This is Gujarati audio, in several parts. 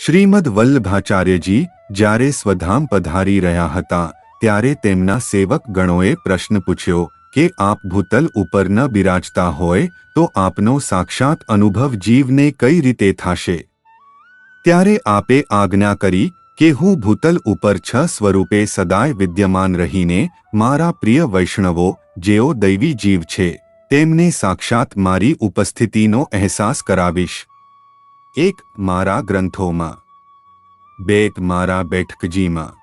શ્રીમદ વલ્લભાચાર્યજી જ્યારે સ્વધામ પધારી રહ્યા હતા ત્યારે તેમના સેવક ગણોએ પ્રશ્ન પૂછ્યો કે આપ ભૂતલ ઉપર ન બિરાજતા હોય તો આપનો સાક્ષાત અનુભવ જીવને કઈ રીતે થશે? ત્યારે આપે આજ્ઞા કરી કે હું ભૂતલ ઉપર 6 સ્વરૂપે સદાય વિદ્યમાન રહીને મારા પ્રિય વૈષ્ણવો જેઓ દૈવી જીવ છે તેમને સાક્ષાત મારી ઉપસ્થિતિનો અહેસાસ કરાવીશ। 1 મારા ગ્રંથોમાં, 2 મારા બેઠકજીમાં,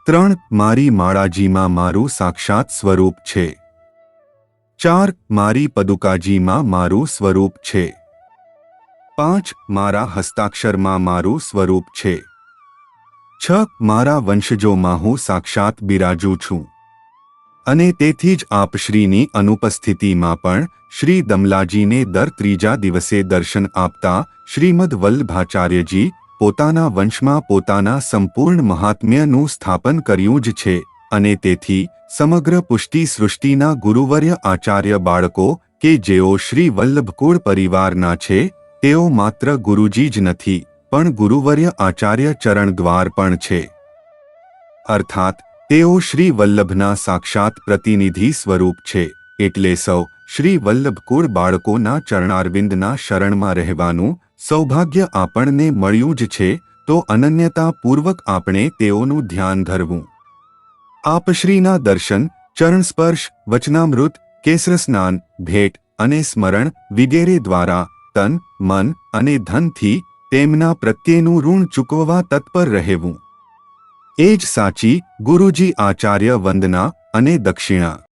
3 મારી માળાજીમાં મારું સાક્ષાત સ્વરૂપ છે, 4 મારી પદુકાજીમાં મારું સ્વરૂપ છે, 5 મારા હસ્તાક્ષરમાં મારું સ્વરૂપ છે, 6 મારા વંશજોમાં હું સાક્ષાત બિરાજું છું। અને તેથી જ આપશ્રીની અનુપસ્થિતિમાં પણ શ્રી દમલાજીને દર 3જા દિવસે દર્શન આપતા શ્રીમદ વલ્લભાચાર્યજી પોતાના વંશમાં પોતાના સંપૂર્ણ મહાત્મ્યનું સ્થાપન કર્યું જ છે। અને તેથી સમગ્ર પુષ્ટિ સૃષ્ટિના ગુરુવર્ય આચાર્ય બાળકો કે જેઓ શ્રી વલ્લભકુળ પરિવારના છે તેઓ માત્ર ગુરુજી જ નથી પણ ગુરુવર્ય આચાર્ય ચરણ દ્વાર પણ છે, અર્થાત તેઓ શ્રી વલ્લભના સાક્ષાત પ્રતિનિધિ સ્વરૂપ છે। એટલે સૌ શ્રી વલ્લભકુળ બાળકોના ચરણારવિંદના શરણમાં રહેવાનું સૌભાગ્ય આપણને મળ્યું જ છે તો અનન્યતાપૂર્વક આપણે તેઓનું ધ્યાન ધરવું। આપશ્રીના દર્શન, ચરણસ્પર્શ, વચનામૃત, કેસરસ્નાન, ભેટ અને સ્મરણ વગેરે દ્વારા તન, મન અને ધનથી તેમના પ્રત્યેનું ઋણ ચૂકવવા તત્પર રહેવું એ જ સાચી ગુરુજી આચાર્ય વંદના અને દક્ષિણા।